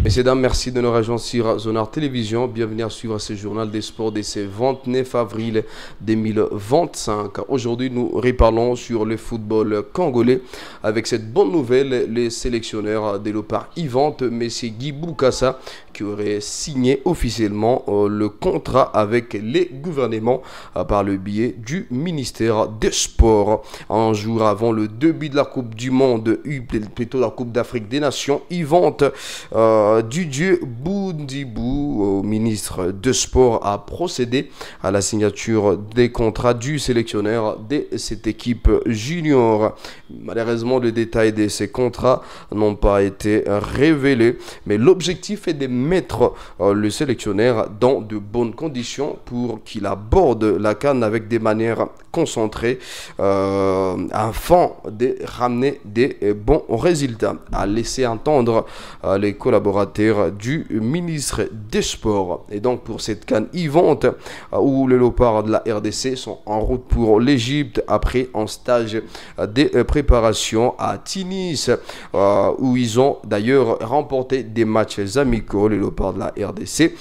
Messieurs, dames, merci de nous rejoindre sur Zonar Télévision. Bienvenue à suivre ce journal des sports de ce 29 avril 2025. Aujourd'hui, nous reparlons sur le football congolais. Avec cette bonne nouvelle, les sélectionneurs de Léopard Yvante, M. Guy Boukassa, qui aurait signé officiellement le contrat avec les gouvernements par le biais du ministère des Sports. Un jour avant le début de la Coupe du Monde, plutôt la Coupe d'Afrique des Nations, Yvante Didier Boundibou, ministre des Sports, a procédé à la signature des contrats du sélectionneur de cette équipe junior. Malheureusement, les détails de ces contrats n'ont pas été révélés, mais l'objectif est de mettre le sélectionneur dans de bonnes conditions pour qu'il aborde la CAN avec des manières concentrées afin de ramener des bons résultats, a laissé entendre les collaborateurs du ministre des Sports. Et donc pour cette CAN Yvante, où les Léopards de la RDC sont en route pour l'Égypte après un stage de préparation à Tunis, où ils ont d'ailleurs remporté des matchs amicaux. Les Léopards de la RDC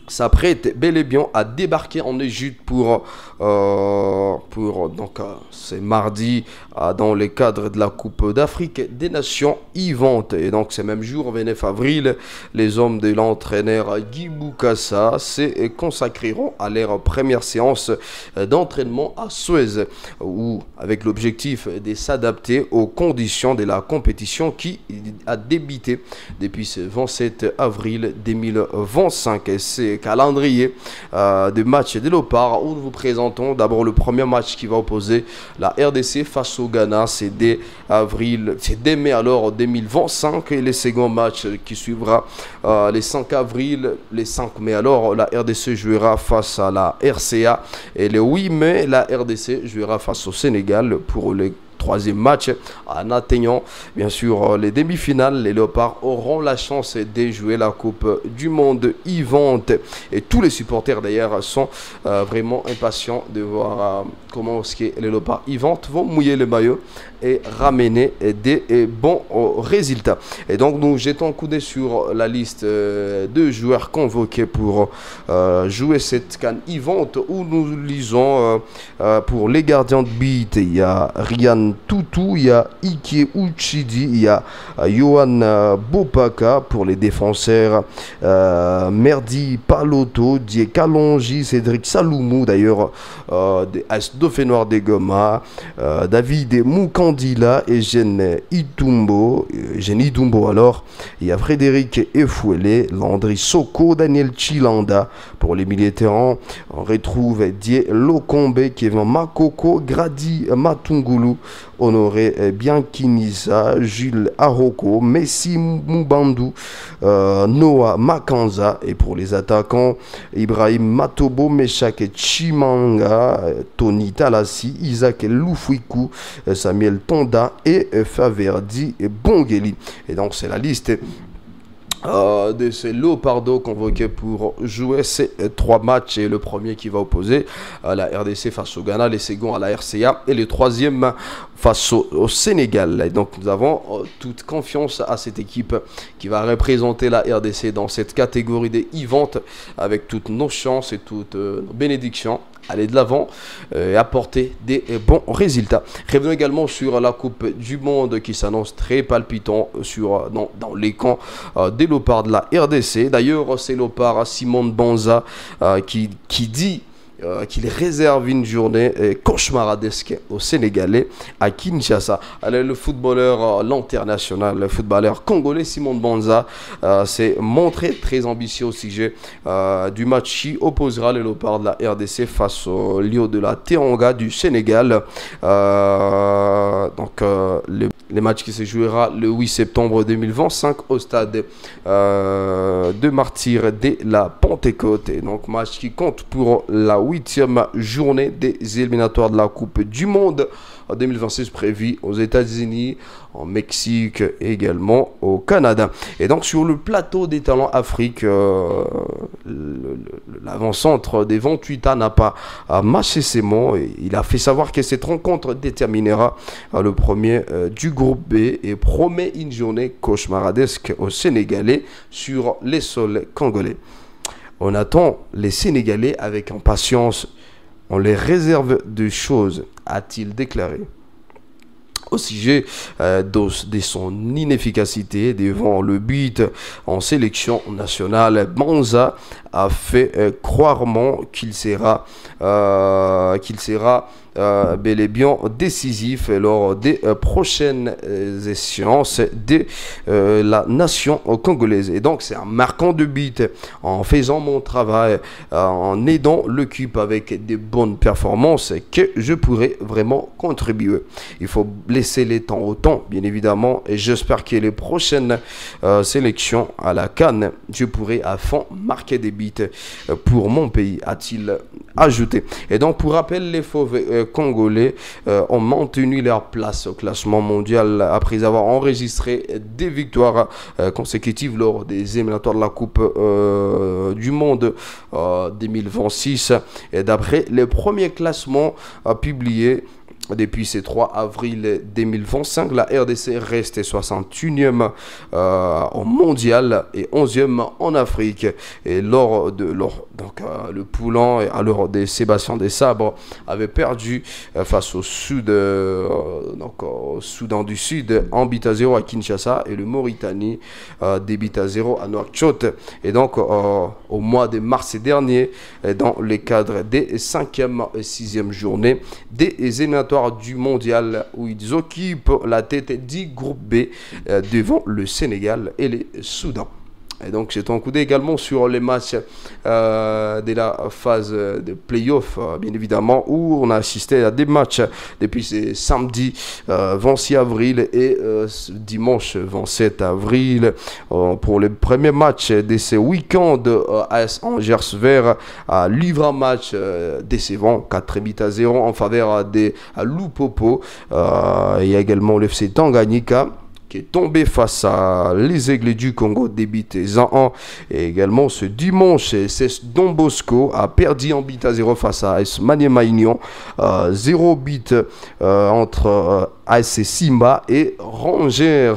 s'apprête bel et bien à débarquer en Égypte pour c'est mardi dans le cadre de la Coupe d'Afrique des Nations Yvante. Et donc ce même jour, 29 avril, les hommes de l'entraîneur Guy Boukassa se consacreront à leur première séance d'entraînement à Suez, où avec l'objectif de s'adapter aux conditions de la compétition qui a débuté depuis ce 27 avril 2025. Et c'est calendrier de matchs de Léopard où nous vous présentons d'abord le premier match qui va opposer la RDC face au Ghana. C'est dès mai alors 2025, et le second match qui suivra les 5 avril, les 5 mai alors la RDC jouera face à la RCA, et le 8 mai la RDC jouera face au Sénégal pour les troisième match. En atteignant bien sûr les demi-finales, les Léopards auront la chance de jouer la Coupe du Monde Yvante, et tous les supporters d'ailleurs sont vraiment impatients de voir comment les Léopards Yvante vont mouiller le maillot et ramener des bons résultats. Et donc nous jetons un coup d'œil sur la liste de joueurs convoqués pour jouer cette CAN Yvante, où nous lisons pour les gardiens de but, il y a Ryan Toutou, il y a Ike Uchidi, il y a Johan Bopaka. Pour les défenseurs, Merdi Paloto, Die Kalonji, Cédric Saloumou d'ailleurs des As Dauphinois de Goma, David Moukandila et Eugène Idumbo alors. Il y a Frédéric Efouélé, Landry Soko, Daniel Chilanda. Pour les militaires, on retrouve Die Lokombe, Kevin Makoko, Grady Matungulu, Honoré Biankinisa, Jules Aroko, Messi Mubandou, Noah Makanza. Et pour les attaquants, Ibrahim Matobo, Meshak Chimanga, Tony Talassi, Isaac Loufouikou, Samuel Tonda et Faverdi Bongeli. Et donc c'est la liste de ces Léopards convoqués pour jouer ces 3 matchs, et le premier qui va opposer la RDC face au Ghana, les seconds à la RCA et le troisième face au Sénégal. Et donc nous avons toute confiance à cette équipe qui va représenter la RDC dans cette catégorie des Yvante, avec toutes nos chances et toutes nos bénédictions. Aller de l'avant et apporter des bons résultats. Revenons également sur la Coupe du Monde qui s'annonce très palpitant dans les camps des Léopards de la RDC. D'ailleurs, c'est Léopard Simon Banza qui dit qu'il réserve une journée cauchemardesque aux Sénégalais à Kinshasa. Alors, le footballeur, l'international, le footballeur congolais Simon Banza s'est montré très ambitieux au sujet du match qui opposera les Léopards de la RDC face au Lion de la Teranga du Sénégal. Les matchs qui se jouera le 8 septembre 2025 au stade de Martyrs de la Pentecôte. Et donc match qui compte pour la 8e journée des éliminatoires de la Coupe du Monde 2026 prévue aux États-Unis, en Mexique et également au Canada. Et donc sur le plateau des talents Afrique, l'avant-centre des 28 ans n'a pas mâché ses mots. Et il a fait savoir que cette rencontre déterminera le premier du groupe B et promet une journée cauchemardesque aux Sénégalais sur les sols congolais. On attend les Sénégalais avec impatience. On les réserve de choses, a-t-il déclaré. Au sujet de son inefficacité devant le but en sélection nationale, Banza a fait croirement qu'il sera bel et bien décisif lors des prochaines échéances de la nation congolaise. Et donc c'est en marquant de but, en faisant mon travail, en aidant l'équipe avec des bonnes performances que je pourrais vraiment contribuer. Il faut laisser les temps au temps, bien évidemment, et j'espère que les prochaines sélections à la CAN, je pourrai à fond marquer des buts pour mon pays, a-t-il ajouté. Et donc pour rappel, les fauves congolais ont maintenu leur place au classement mondial après avoir enregistré des victoires consécutives lors des éliminatoires de la Coupe du Monde 2026. Et d'après les premiers classements publiés depuis ce 3 avril 2025, la RDC reste 61e au mondial et 11e en Afrique. Et le Poulan, à l'heure de Sébastien Desabre, avait perdu face au Soudan du Sud en but à 0 à Kinshasa, et le Mauritanie des buts à 0 à Nouakchott. Et donc au mois de mars dernier, dans le cadre des 5e et 6e journées des éliminatoires du mondial, où ils occupent la tête du groupe B devant le Sénégal et le Soudan. Et donc j'ai un coup d'œil également sur les matchs de la phase de play-off, bien évidemment, où on a assisté à des matchs depuis samedi 26 avril et dimanche 27 avril pour les premiers matchs de ce week-end. AS Angers vers à livre un match décevant, 4 buts à 0 en faveur de Lupopo. Il y a également l'FC Tanganyika qui est tombé face à les Aigles du Congo, débité 1-1. Et également ce dimanche, c'est Don Bosco a perdu en but à 0 face à AS Maniema Union. 0 but entre AS Simba et Rangers.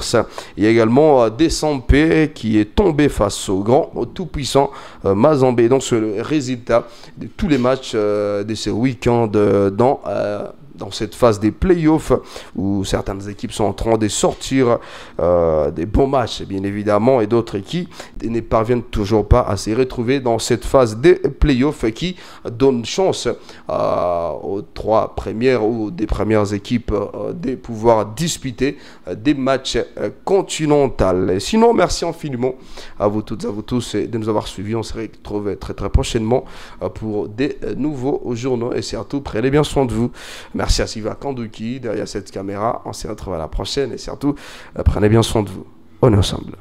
Il y a également Desampé qui est tombé face au grand, au tout-puissant Mazembe. Donc c'est le résultat de tous les matchs de ce week-end dans cette phase des playoffs, où certaines équipes sont en train de sortir des bons matchs, bien évidemment, et d'autres qui ne parviennent toujours pas à se retrouver dans cette phase des playoffs qui donne chance aux 3 premières ou des premières équipes de pouvoir disputer des matchs continentaux. Sinon, merci infiniment à vous toutes et à vous tous de nous avoir suivis. On se retrouve très très prochainement pour des nouveaux journaux, et surtout prenez bien soin de vous. Merci à Siva Kanduki derrière cette caméra. On se retrouve à la prochaine, et surtout prenez bien soin de vous. On est ensemble.